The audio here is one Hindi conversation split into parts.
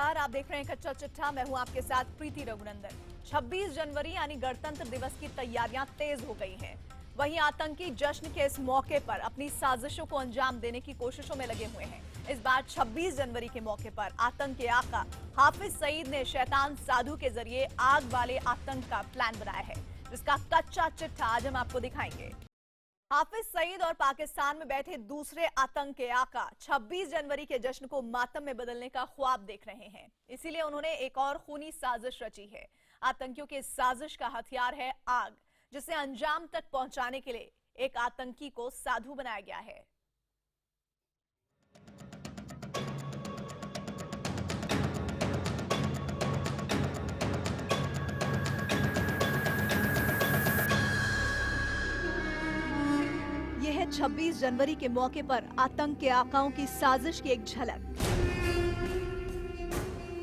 नमस्कार, आप देख रहे हैं कच्चा चिट्ठा। मैं हूं आपके साथ प्रीति रघुनंदन। 26 जनवरी यानी गणतंत्र दिवस की तैयारियां तेज हो गई हैं। वहीं आतंकी जश्न के इस मौके पर अपनी साजिशों को अंजाम देने की कोशिशों में लगे हुए हैं। इस बार 26 जनवरी के मौके पर आतंक के आका हाफिज सईद ने शैतान साधु के जरिए आग वाले आतंक का प्लान बनाया है, जिसका कच्चा चिट्ठा आज हम आपको दिखाएंगे। हाफिज सईद और पाकिस्तान में बैठे दूसरे आतंक के आका 26 जनवरी के जश्न को मातम में बदलने का ख्वाब देख रहे हैं। इसीलिए उन्होंने एक और खूनी साजिश रची है। आतंकियों के इस साजिश का हथियार है आग, जिसे अंजाम तक पहुंचाने के लिए एक आतंकी को साधु बनाया गया है। यह है 26 जनवरी के मौके पर आतंक के आकाओं की साजिश की एक झलक।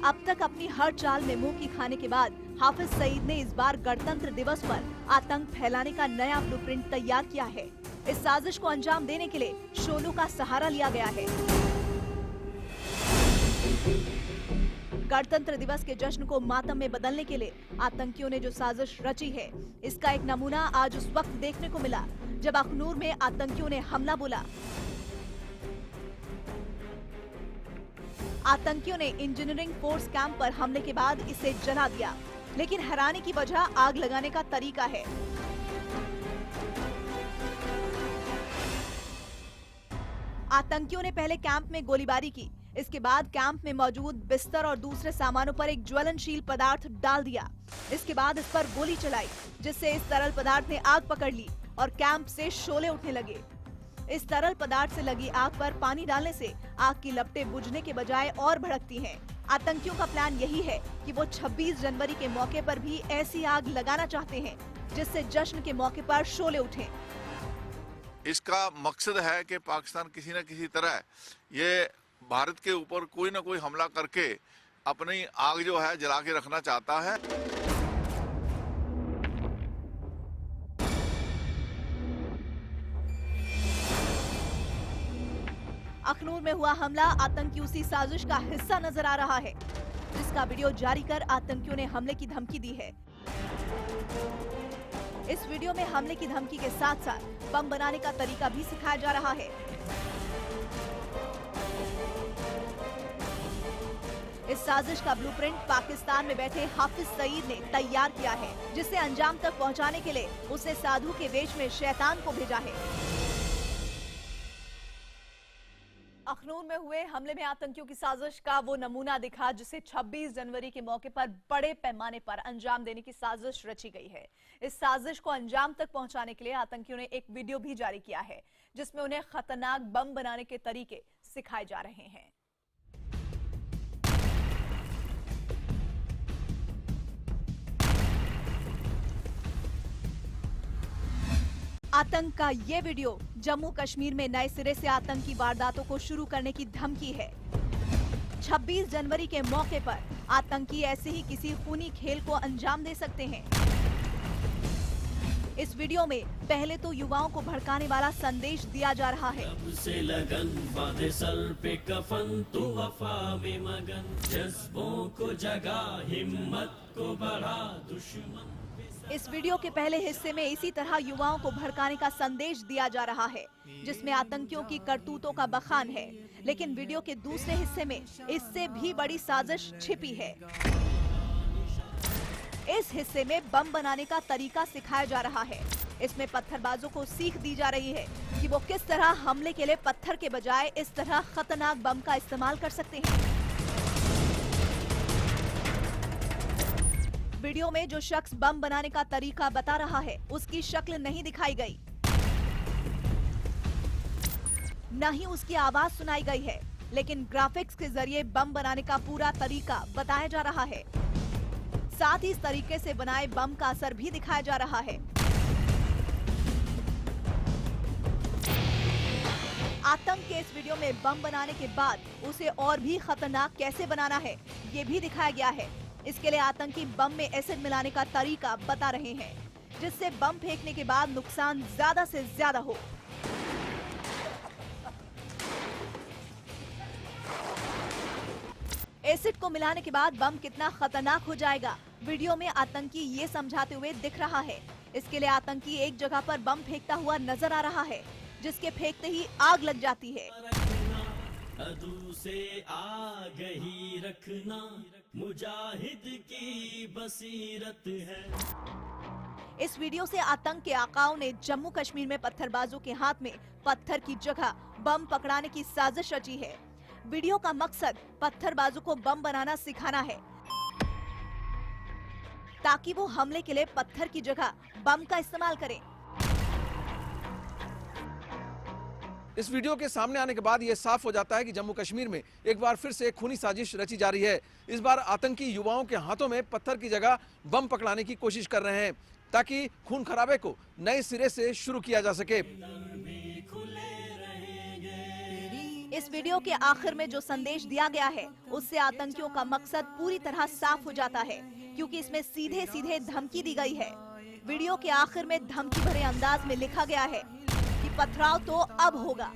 अब तक अपनी हर चाल में मुंह की खाने के बाद हाफिज सईद ने इस बार गणतंत्र दिवस पर आतंक फैलाने का नया ब्लूप्रिंट तैयार किया है। इस साजिश को अंजाम देने के लिए शोलों का सहारा लिया गया है। गणतंत्र दिवस के जश्न को मातम में बदलने के लिए आतंकियों ने जो साजिश रची है, इसका एक नमूना आज उस वक्त देखने को मिला जब अखनूर में आतंकियों ने हमला बोला। आतंकियों ने इंजीनियरिंग फोर्स कैंप पर हमले के बाद इसे जला दिया, लेकिन हैरानी की वजह आग लगाने का तरीका है। आतंकियों ने पहले कैंप में गोलीबारी की, इसके बाद कैंप में मौजूद बिस्तर और दूसरे सामानों पर एक ज्वलनशील पदार्थ डाल दिया। इसके बाद इस पर गोली चलाई, जिससे इस तरल पदार्थ ने आग पकड़ ली और कैंप से शोले उठने लगे। इस तरल पदार्थ से लगी आग पर पानी डालने से आग की लपटें बुझने के बजाय और भड़कती हैं। आतंकियों का प्लान यही है कि वो 26 जनवरी के मौके पर भी ऐसी आग लगाना चाहते हैं, जिससे जश्न के मौके पर शोले उठें। इसका मकसद है कि पाकिस्तान किसी न किसी तरह ये भारत के ऊपर कोई न कोई हमला करके अपनी आग जो है जला के रखना चाहता है। अखनूर में हुआ हमला आतंकी उसी साजिश का हिस्सा नजर आ रहा है, जिसका वीडियो जारी कर आतंकियों ने हमले की धमकी दी है। इस वीडियो में हमले की धमकी के साथ साथ बम बनाने का तरीका भी सिखाया जा रहा है। इस साजिश का ब्लूप्रिंट पाकिस्तान में बैठे हाफिज सईद ने तैयार किया है, जिसे अंजाम तक पहुंचाने के लिए उसे साधु के वेश में शैतान को भेजा है। अखनूर में हुए हमले में आतंकियों की साजिश का वो नमूना दिखा, जिसे 26 जनवरी के मौके पर बड़े पैमाने पर अंजाम देने की साजिश रची गई है। इस साजिश को अंजाम तक पहुंचाने के लिए आतंकियों ने एक वीडियो भी जारी किया है, जिसमें उन्हें खतरनाक बम बनाने के तरीके सिखाए जा रहे हैं। आतंक का ये वीडियो जम्मू कश्मीर में नए सिरे से आतंकी वारदातों को शुरू करने की धमकी है। 26 जनवरी के मौके पर आतंकी ऐसे ही किसी खूनी खेल को अंजाम दे सकते हैं। इस वीडियो में पहले तो युवाओं को भड़काने वाला संदेश दिया जा रहा है। से लगन बांधे सर पे कफन, तू वफा में मगन, जज्बों को जगा हिम्मत को बढ़ा दुश्मन। इस वीडियो के पहले हिस्से में इसी तरह युवाओं को भड़काने का संदेश दिया जा रहा है, जिसमें आतंकियों की करतूतों का बखान है। लेकिन वीडियो के दूसरे हिस्से में इससे भी बड़ी साजिश छिपी है। इस हिस्से में बम बनाने का तरीका सिखाया जा रहा है। इसमें पत्थरबाजों को सीख दी जा रही है कि वो किस तरह हमले के लिए पत्थर के बजाय इस तरह खतरनाक बम का इस्तेमाल कर सकते हैं। वीडियो में जो शख्स बम बनाने का तरीका बता रहा है, उसकी शक्ल नहीं दिखाई गई, न ही उसकी आवाज सुनाई गई है, लेकिन ग्राफिक्स के जरिए बम बनाने का पूरा तरीका बताया जा रहा है। साथ ही इस तरीके से बनाए बम का असर भी दिखाया जा रहा है। आतंक के इस वीडियो में बम बनाने के बाद उसे और भी खतरनाक कैसे बनाना है, ये भी दिखाया गया है। इसके लिए आतंकी बम में एसिड मिलाने का तरीका बता रहे हैं, जिससे बम फेंकने के बाद नुकसान ज्यादा से ज्यादा हो। एसिड को मिलाने के बाद बम कितना खतरनाक हो जाएगा, वीडियो में आतंकी ये समझाते हुए दिख रहा है। इसके लिए आतंकी एक जगह पर बम फेंकता हुआ नजर आ रहा है, जिसके फेंकते ही आग लग जाती है। अदू से आग ही रखना मुजाहिद की बसीरत है। इस वीडियो से आतंक के आकाओं ने जम्मू कश्मीर में पत्थरबाजों के हाथ में पत्थर की जगह बम पकड़ाने की साजिश रची है। वीडियो का मकसद पत्थरबाजों को बम बनाना सिखाना है, ताकि वो हमले के लिए पत्थर की जगह बम का इस्तेमाल करें। इस वीडियो के सामने आने के बाद ये साफ हो जाता है कि जम्मू कश्मीर में एक बार फिर से खूनी साजिश रची जा रही है। इस बार आतंकी युवाओं के हाथों में पत्थर की जगह बम पकड़ाने की कोशिश कर रहे हैं, ताकि खून खराबे को नए सिरे से शुरू किया जा सके। इस वीडियो के आखिर में जो संदेश दिया गया है, उससे आतंकियों का मकसद पूरी तरह साफ हो जाता है, क्योंकि इसमें सीधे सीधे धमकी दी गई है। वीडियो के आखिर में धमकी भरे अंदाज में लिखा गया है कि पथराव तो अब होगा।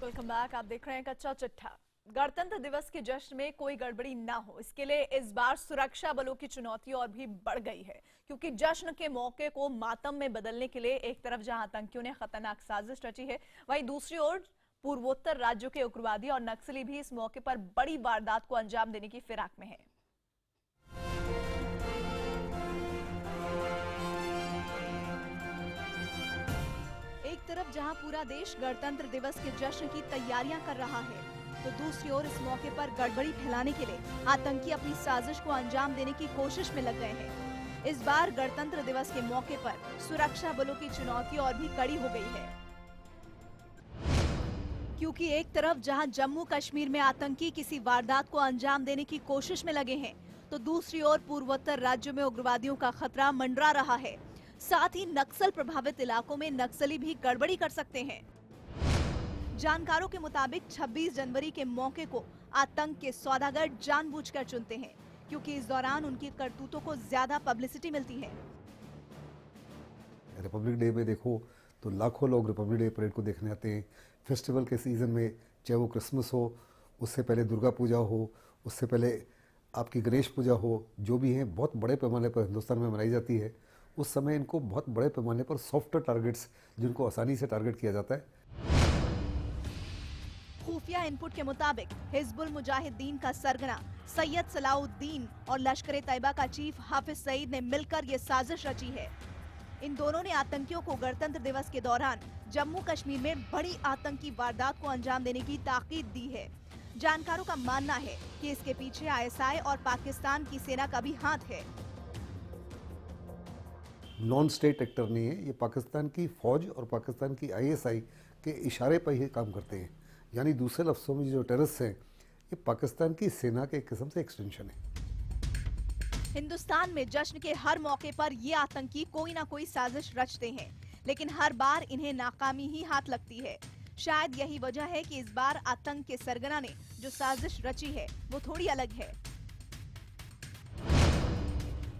वेलकम बैक, आप देख रहे हैं कच्चा चिट्ठा। गणतंत्र दिवस के जश्न में कोई गड़बड़ी ना हो, इसके लिए इस बार सुरक्षा बलों की चुनौती और भी बढ़ गई है, क्योंकि जश्न के मौके को मातम में बदलने के लिए एक तरफ जहां आतंकियों ने खतरनाक साजिश रची है, वहीं दूसरी ओर पूर्वोत्तर राज्यों के उग्रवादी और नक्सली भी इस मौके पर बड़ी वारदात को अंजाम देने की फिराक में है। एक तरफ जहां पूरा देश गणतंत्र दिवस के जश्न की तैयारियां कर रहा है, तो दूसरी ओर इस मौके पर गड़बड़ी फैलाने के लिए आतंकी अपनी साजिश को अंजाम देने की कोशिश में लग गए हैं। इस बार गणतंत्र दिवस के मौके पर सुरक्षा बलों की चुनौती और भी कड़ी हो गई है, क्योंकि एक तरफ जहां जम्मू कश्मीर में आतंकी किसी वारदात को अंजाम देने की कोशिश में लगे हैं, तो दूसरी ओर पूर्वोत्तर राज्यों में उग्रवादियों का खतरा मंडरा रहा है। साथ ही नक्सल प्रभावित इलाकों में नक्सली भी गड़बड़ी कर सकते हैं। जानकारों के मुताबिक 26 जनवरी के मौके को आतंक के सौदागर जानबूझकर चुनते हैं, क्योंकि इस दौरान उनकी करतूतों को ज्यादा पब्लिसिटी मिलती है। रिपब्लिक डे में देखो तो लाखों लोग रिपब्लिक डे परेड को देखने आते हैं। फेस्टिवल के सीज़न में, चाहे वो क्रिसमस हो, उससे पहले दुर्गा पूजा हो, उससे पहले आपकी गणेश पूजा हो, जो भी है बहुत बड़े पैमाने पर हिंदुस्तान में मनाई जाती है। उस समय इनको बहुत बड़े पैमाने पर सॉफ्ट टारगेट्स, जिनको आसानी से टारगेट किया जाता है। खुफिया इनपुट के मुताबिक हिजबुल मुजाहिदीन का सरगना सैयद सलाउद्दीन और लश्कर तैयबा का चीफ हाफिज सईद ने मिलकर ये साजिश रची है। इन दोनों ने आतंकियों को गणतंत्र दिवस के दौरान जम्मू कश्मीर में बड़ी आतंकी वारदात को अंजाम देने की ताकीद दी है। जानकारों का मानना है कि इसके पीछे ISI और पाकिस्तान की सेना का भी हाथ है। नॉन स्टेट एक्टर नहीं है, ये पाकिस्तान की फौज और पाकिस्तान की ISI के इशारे पर ही काम करते हैं। यानी दूसरे लफ्ज़ों में जो टेररिस्ट हैं, ये पाकिस्तान की सेना के एक किस्म से एक्सटेंशन है। हिंदुस्तान में जश्न के हर मौके पर ये आतंकी कोई ना कोई साजिश रचते हैं, लेकिन हर बार इन्हें नाकामी ही हाथ लगती है। शायद यही वजह है कि इस बार आतंक के सरगना ने जो साजिश रची है, वो थोड़ी अलग है।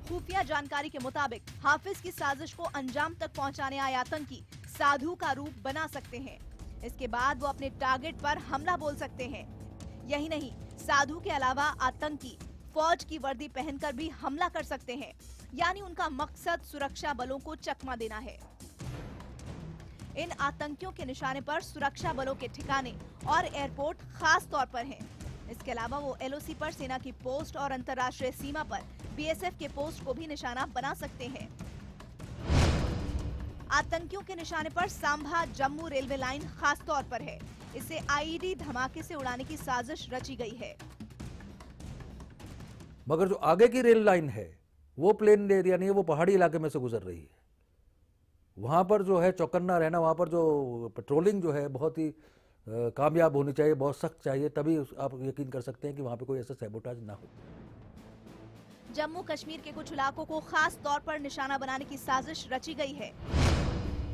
खुफिया जानकारी के मुताबिक हाफिज की साजिश को अंजाम तक पहुंचाने आए आतंकी साधु का रूप बना सकते हैं। इसके बाद वो अपने टारगेट पर हमला बोल सकते हैं। यही नहीं, साधु के अलावा आतंकी फौज की वर्दी पहनकर भी हमला कर सकते हैं। यानी उनका मकसद सुरक्षा बलों को चकमा देना है। इन आतंकियों के निशाने पर सुरक्षा बलों के ठिकाने और एयरपोर्ट खास तौर पर हैं। इसके अलावा वो LOC पर सेना की पोस्ट और अंतर्राष्ट्रीय सीमा पर BSF के पोस्ट को भी निशाना बना सकते हैं। आतंकियों के निशाने पर सांभा जम्मू रेलवे लाइन खास तौर पर है। इसे IED धमाके से उड़ाने की साजिश रची गई है। मगर जो आगे की रेल लाइन है वो प्लेन एरिया नहीं है, वो पहाड़ी इलाके में से गुजर रही है। वहाँ पर जो है चौकन्ना रहना, वहाँ पर जो पेट्रोलिंग जो है बहुत ही कामयाब होनी चाहिए, बहुत सख्त चाहिए, तभी आप यकीन कर सकते हैं कि वहाँ पे कोई ऐसा सैबोटाज ना हो। जम्मू कश्मीर के कुछ इलाकों को खास तौर पर निशाना बनाने की साजिश रची गई है।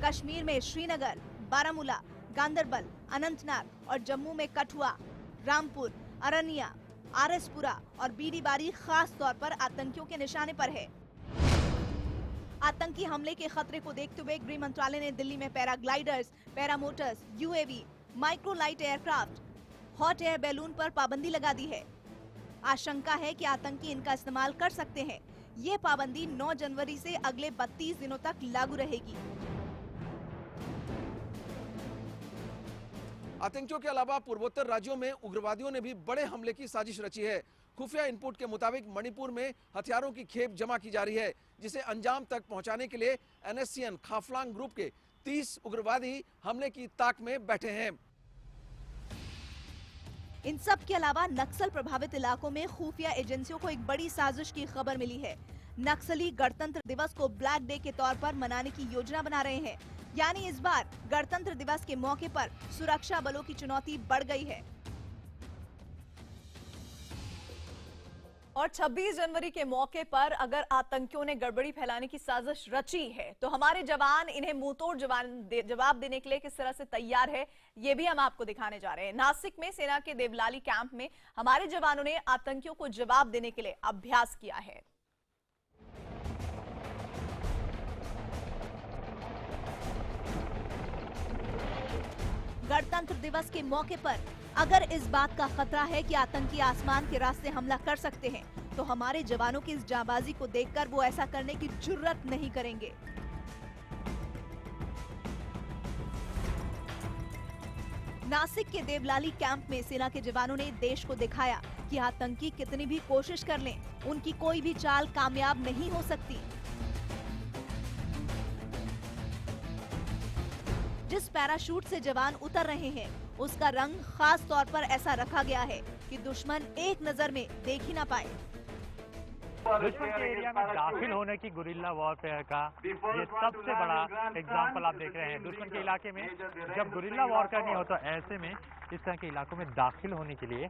कश्मीर में श्रीनगर, बारामूला, गांदरबल, अनंतनाग और जम्मू में कठुआ, रामपुर, अरनिया, आरएसपुरा और बीडीबारी खास तौर पर आतंकियों के निशाने पर है। आतंकी हमले के खतरे को देखते हुए गृह मंत्रालय ने दिल्ली में paragliders, paramotors, UAV, microlight aircraft, hot air balloon पर पाबंदी लगा दी है। आशंका है कि आतंकी इनका इस्तेमाल कर सकते हैं। ये पाबंदी 9 जनवरी से अगले 32 दिनों तक लागू रहेगी। आतंकियों के अलावा पूर्वोत्तर राज्यों में उग्रवादियों ने भी बड़े हमले की साजिश रची है। खुफिया इनपुट के मुताबिक मणिपुर में हथियारों की खेप जमा की जा रही है, जिसे अंजाम तक पहुंचाने के लिए NSCN खाफलांग ग्रुप के 30 उग्रवादी हमले की ताक में बैठे हैं। इन सब के अलावा नक्सल प्रभावित इलाकों में खुफिया एजेंसियों को एक बड़ी साजिश की खबर मिली है। नक्सली गणतंत्र दिवस को ब्लैक डे के तौर पर मनाने की योजना बना रहे हैं। यानी इस बार गणतंत्र दिवस के मौके पर सुरक्षा बलों की चुनौती बढ़ गई है। और 26 जनवरी के मौके पर अगर आतंकियों ने गड़बड़ी फैलाने की साजिश रची है तो हमारे जवान इन्हें मुंहतोड़ जवाब देने के लिए किस तरह से तैयार है, ये भी हम आपको दिखाने जा रहे हैं। नासिक में सेना के देवलाली कैंप में हमारे जवानों ने आतंकियों को जवाब देने के लिए अभ्यास किया है। गणतंत्र दिवस के मौके पर अगर इस बात का खतरा है कि आतंकी आसमान के रास्ते हमला कर सकते हैं, तो हमारे जवानों की इस जाबाजी को देखकर वो ऐसा करने की जुर्रत नहीं करेंगे। नासिक के देवलाली कैंप में सेना के जवानों ने देश को दिखाया कि आतंकी कितनी भी कोशिश कर लें, उनकी कोई भी चाल कामयाब नहीं हो सकती। जिस पैराशूट से जवान उतर रहे हैं, उसका रंग खास तौर पर ऐसा रखा गया है कि दुश्मन एक नजर में देख ही ना पाए। दुश्मन के एरिया में दाखिल होने की गुरिल्ला वॉरफेयर का ये सबसे बड़ा एग्जाम्पल आप देख रहे हैं। दुश्मन के इलाके में जब गुरिल्ला वॉर करनी हो तो ऐसे में इस तरह के इलाकों में दाखिल होने के लिए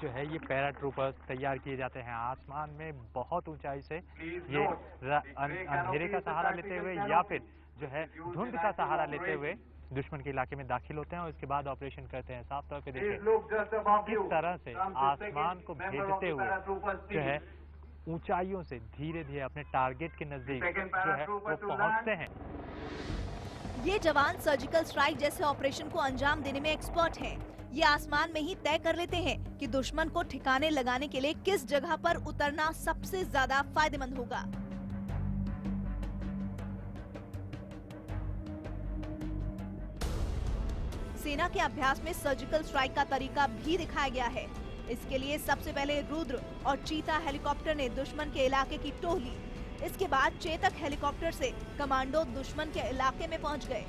जो है ये पैरा ट्रूपर्स तैयार किए जाते हैं। आसमान में बहुत ऊंचाई से ये अंधेरे का सहारा लेते हुए या फिर जो है धुंध का सहारा लेते हुए दुश्मन के इलाके में दाखिल होते हैं और इसके बाद ऑपरेशन करते हैं। साफ तौर पे देखिए किस तरह से आसमान को भेजते हुए जो है ऊंचाइयों से धीरे धीरे अपने टारगेट के नजदीक जो है वो पहुंचते हैं। ये जवान सर्जिकल स्ट्राइक जैसे ऑपरेशन को अंजाम देने में एक्सपर्ट हैं। ये आसमान में ही तय कर लेते हैं कि दुश्मन को ठिकाने लगाने के लिए किस जगह पर उतरना सबसे ज्यादा फायदेमंद होगा। सेना के अभ्यास में सर्जिकल स्ट्राइक का तरीका भी दिखाया गया है। इसके लिए सबसे पहले रुद्र और चीता हेलीकॉप्टर ने दुश्मन के इलाके की टोह ली। इसके बाद चेतक हेलीकॉप्टर से कमांडो दुश्मन के इलाके में पहुंच गए।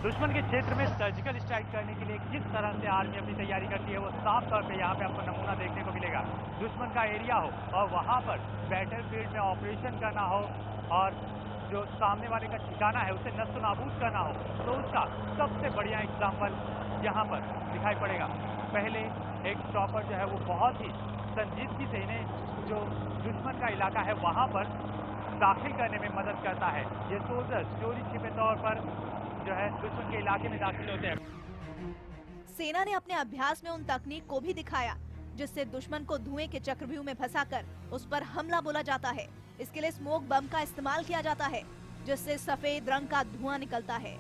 दुश्मन के क्षेत्र में सर्जिकल स्ट्राइक करने के लिए किस तरह से आर्मी अपनी तैयारी करती है वो साफ तौर पे यहाँ पे आपको नमूना देखने को मिलेगा। दुश्मन का एरिया हो और वहाँ पर बैटलफील्ड में ऑपरेशन करना हो और जो सामने वाले का ठिकाना है उसे नष्ट नाबूद करना हो तो उसका सबसे बढ़िया एग्जाम्पल यहाँ पर दिखाई पड़ेगा। पहले एक चॉपर जो है वो बहुत ही संजीदगी से इन्हें जो दुश्मन का इलाका है वहाँ पर दाखिल करने में मदद करता है। ये सोल्जर्स चोरी छिपे तौर पर जो है दुश्मन के इलाके में दाखिल होते हैं। सेना ने अपने अभ्यास में उन तकनीक को भी दिखाया जिससे दुश्मन को धुएं के चक्रव्यूह में फंसाकर उस पर हमला बोला जाता है। इसके लिए स्मोक बम का इस्तेमाल किया जाता है जिससे सफेद रंग का धुआं निकलता है।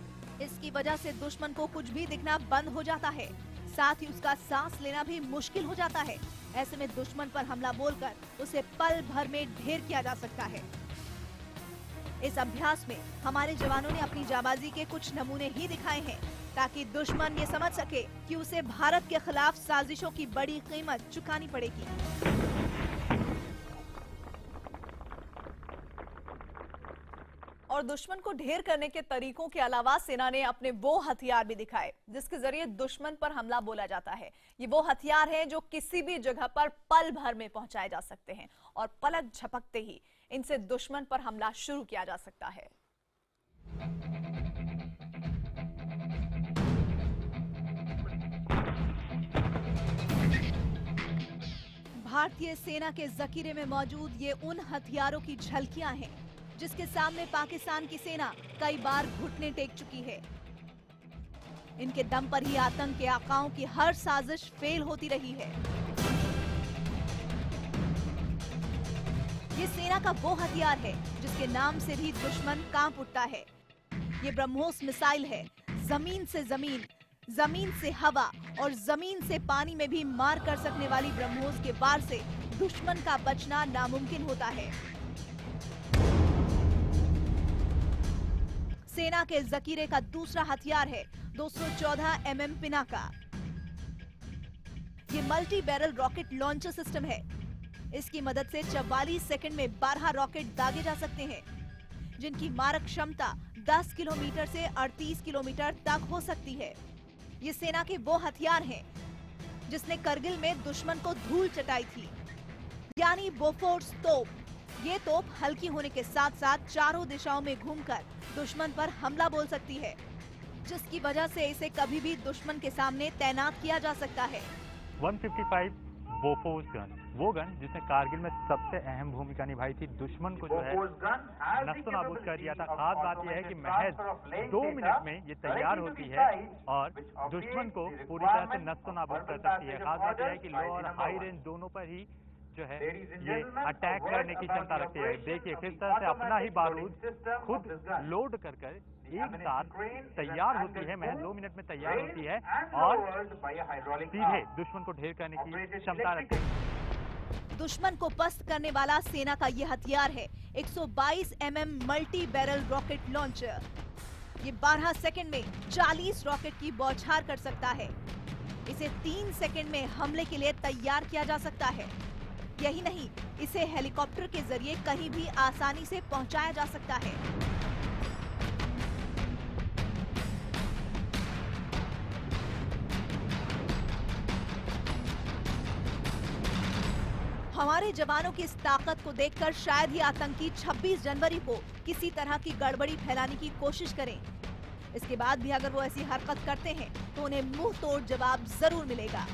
इसकी वजह से दुश्मन को कुछ भी दिखना बंद हो जाता है, साथ ही उसका सांस लेना भी मुश्किल हो जाता है। ऐसे में दुश्मन पर हमला बोलकर उसे पल भर में ढेर किया जा सकता है। इस अभ्यास में हमारे जवानों ने अपनी जाबाजी के कुछ नमूने ही दिखाए हैं ताकि दुश्मन ये समझ सके कि उसे भारत के खिलाफ साजिशों की बड़ी कीमत चुकानी पड़ेगी। और दुश्मन को ढेर करने के तरीकों के अलावा सेना ने अपने वो हथियार भी दिखाए जिसके जरिए दुश्मन पर हमला बोला जाता है। ये वो हथियार हैं जो किसी भी जगह पर पल भर में पहुंचाए जा सकते हैं और पलक झपकते ही इनसे दुश्मन पर हमला शुरू किया जा सकता है। भारतीय सेना के जखीरे में मौजूद ये उन हथियारों की झलकियां हैं जिसके सामने पाकिस्तान की सेना कई बार घुटने टेक चुकी है। इनके दम पर ही आतंक के आकाओं की हर साजिश फेल होती रही है। ये सेना का वो हथियार है जिसके नाम से भी दुश्मन कांप उठता है। ये ब्रह्मोस मिसाइल है। जमीन से जमीन, जमीन से हवा और जमीन से पानी में भी मार कर सकने वाली ब्रह्मोस के वार से दुश्मन का बचना नामुमकिन होता है। सेना के जकीरे का दूसरा हथियार है 214 mm पिनाका। ये multi barrel rocket launcher system है। इसकी मदद से 44 सेकंड में 12 रॉकेट दागे जा सकते हैं, जिनकी मारक क्षमता 10 किलोमीटर से 38 किलोमीटर तक हो सकती है। ये सेना के वो हथियार हैं जिसने करगिल में दुश्मन को धूल चटाई थी, यानी बोफोर्स तोप। ये तोप हल्की होने के साथ साथ चारों दिशाओं में घूमकर दुश्मन पर हमला बोल सकती है, जिसकी वजह से इसे कभी भी दुश्मन के सामने तैनात किया जा सकता है। 155 बोफोर्स गन, वो गन जिसने कारगिल में सबसे अहम भूमिका निभाई थी। दुश्मन को जो है नस्तो नाबूद कर दिया था। खास बात यह है कि महज 2 मिनट में ये तैयार होती है और दुश्मन को पूरी तरह से नस्तो नाबूद कर सकती है। खास बात यह है कि लो और हाई रेंज दोनों पर ही जो है ये अटैक करने की क्षमता रखती है। देखिए किस तरह से अपना ही बारूद खुद लोड कर एक साथ तैयार होती है, महज 2 मिनट में तैयार होती है और सीधे दुश्मन को ढेर करने की क्षमता रखती है। दुश्मन को पस्त करने वाला सेना का यह हथियार है 122 mm multi barrel rocket launcher. ये 12 सेकंड में 40 रॉकेट की बौछार कर सकता है। इसे 3 सेकंड में हमले के लिए तैयार किया जा सकता है। यही नहीं, इसे हेलीकॉप्टर के जरिए कहीं भी आसानी से पहुंचाया जा सकता है। हमारे जवानों की इस ताकत को देखकर शायद ही आतंकी 26 जनवरी को किसी तरह की गड़बड़ी फैलाने की कोशिश करें। इसके बाद भी अगर वो ऐसी हरकत करते हैं तो उन्हें मुंह तोड़ जवाब जरूर मिलेगा।